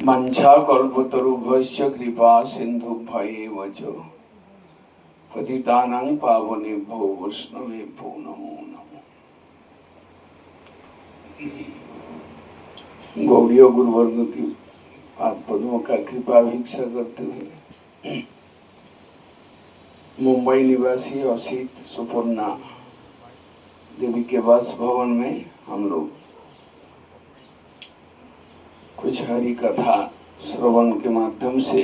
वंशाकल्पतरुभ्यश्च कृपा सिन्धुभ्येव च पतितानां पावनेभ्यो वैष्णवेभ्यो नमो नमः। गौड़ीय गुरुवर्ग की पाद पद्मों का कृपा भिक्षा करते हुए मुंबई निवासी असित सुपर्णा देवी के वासभवन में हम लोग कुछ हरि कथा श्रवण के माध्यम से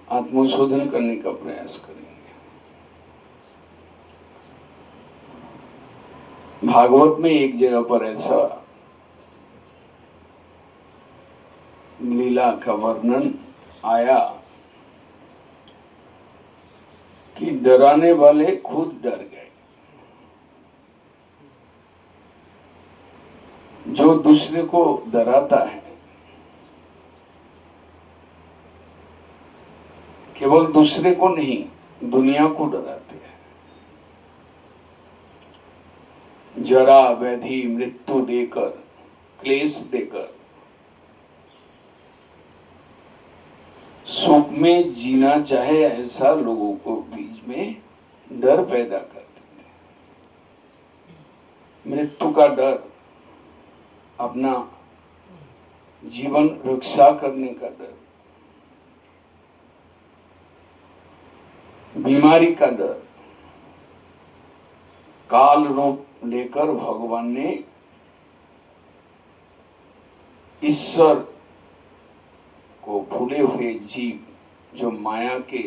आत्मशोधन करने का प्रयास करेंगे। भागवत में एक जगह पर ऐसा लीला का वर्णन आया कि डराने वाले खुद डर गए। जो दूसरे को डराता है केवल दूसरे को नहीं, दुनिया को डराते हैं। जरा व्याधि मृत्यु देकर, क्लेश देकर सुख में जीना चाहे ऐसा लोगों को बीच में डर पैदा कर देते हैं। मृत्यु का डर, अपना जीवन रक्षा करने का डर, बीमारी का डर, काल रूप लेकर भगवान ने ईश्वर को भूले हुए जीव जो माया के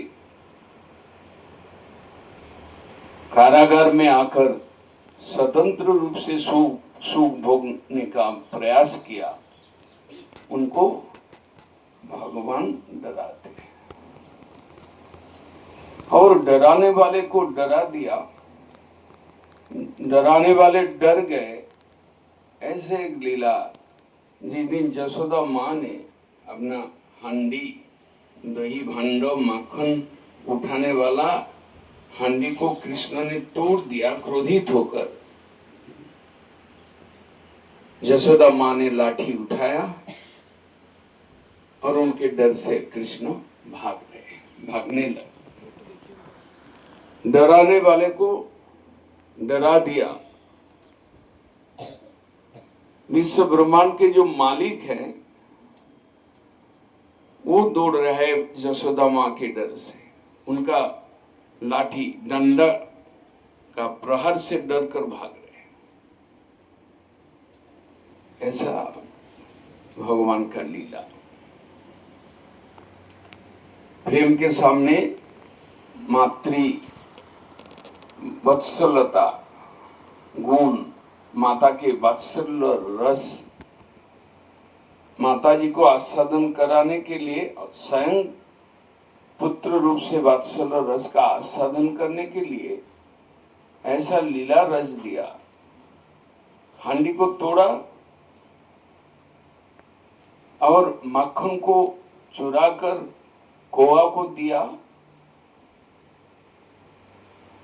कारागार में आकर स्वतंत्र रूप से सुख भोगने का प्रयास किया, उनको भगवान डराते हैं। और डराने वाले को डरा दिया, डराने वाले डर गए। ऐसे एक लीला जिस दिन जसोदा माँ ने अपना हांडी, दही भांडो माखन उठाने वाला हांडी को कृष्ण ने तोड़ दिया, क्रोधित होकर जसोदा माँ ने लाठी उठाया और उनके डर से कृष्ण भागने लगे। डराने वाले को डरा दिया। विश्व ब्रह्मांड के जो मालिक हैं वो दौड़ रहे जसोदा माँ के डर से। उनका लाठी डंडा का प्रहार से डर कर भाग रहे। ऐसा भगवान का लीला। प्रेम के सामने मातृ वत्सलता गुण, माता के वात्सल्य रस, माता जी को आस्वादन कराने के लिए स्वयं पुत्र रूप से वात्सल्य रस का आस्वादन करने के लिए ऐसा लीला रस दिया। हांडी को तोड़ा और माखन को चुराकर कोआ को दिया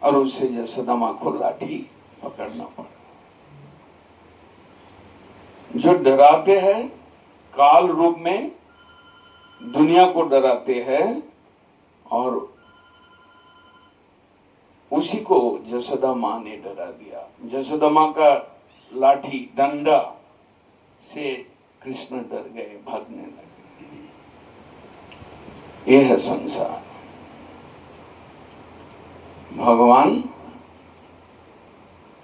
और उससे जसोदा माँ को लाठी पकड़ना पड़ा। जो डराते हैं काल रूप में दुनिया को डराते हैं और उसी को जसोदा माँ ने डरा दिया। जसोदा माँ का लाठी डंडा से कृष्ण डर गए, भागने लगे। यह है संसार। भगवान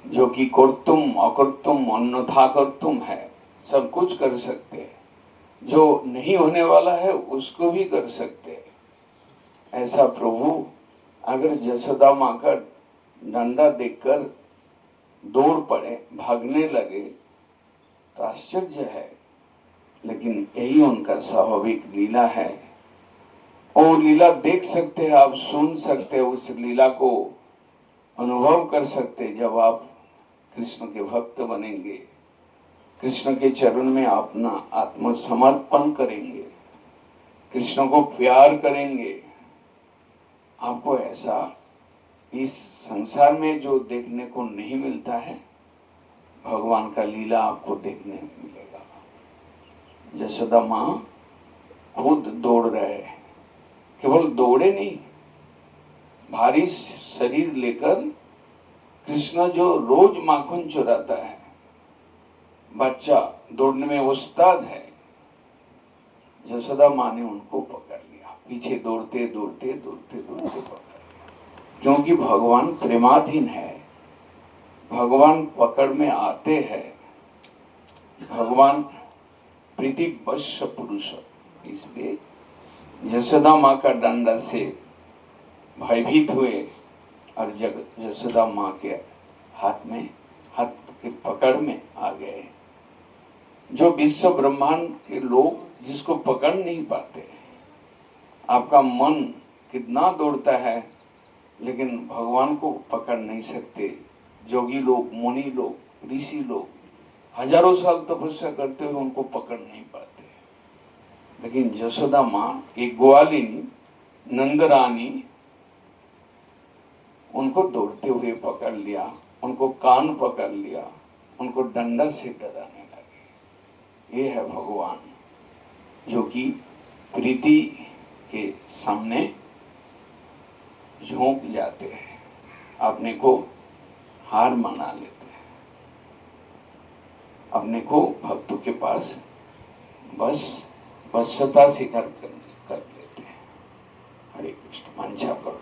जो कि कर्तुम अकर्तुम अन्यथा कर्तुम है, सब कुछ कर सकते हैं। जो नहीं होने वाला है उसको भी कर सकते हैं। ऐसा प्रभु अगर जसोदा माँ का डंडा देखकर दौड़ पड़े, भागने लगे तो आश्चर्य है, लेकिन यही उनका स्वाभाविक लीला है। और लीला देख सकते हैं आप, सुन सकते हैं, उस लीला को अनुभव कर सकते हैं। जब आप कृष्ण के भक्त बनेंगे, कृष्ण के चरण में अपना आत्मसमर्पण करेंगे, कृष्ण को प्यार करेंगे, आपको ऐसा इस संसार में जो देखने को नहीं मिलता है, भगवान का लीला आपको देखने मिलेगा। जसोदा माँ खुद दौड़ रहे हैं। केवल दौड़े नहीं, भारी शरीर लेकर कृष्ण जो रोज माखन चुराता है, बच्चा दौड़ने में उस्ताद है, यशोदा माँ ने उनको पकड़ लिया, पीछे दौड़ते दौड़ते दौड़ते दौड़ते पकड़ लिया। क्योंकि भगवान प्रेमाधीन है, भगवान पकड़ में आते हैं, भगवान प्रीति वश पुरुष, इसलिए यशोदा माँ का डंडा से भयभीत हुए और यशोदा माँ के हाथ के पकड़ में आ गए। जो विश्व ब्रह्मांड के लोग जिसको पकड़ नहीं पाते, आपका मन कितना दौड़ता है लेकिन भगवान को पकड़ नहीं सकते। जोगी लोग, मुनि लोग, ऋषि लोग हजारों साल तपस्या करते हुए उनको पकड़ नहीं पाते, लेकिन यशोदा माँ, एक ग्वालिनी नंदरानी, उनको दौड़ते हुए पकड़ लिया, उनको कान पकड़ लिया, उनको डंडा से डराने लगे। ये है भगवान जो कि प्रीति के सामने झोंक जाते हैं, अपने को हार माना लेते हैं, अपने को भक्तों के पास बस वश्यता स्वीकार कर लेते हैं। हरे कृष्ण। मंचा पर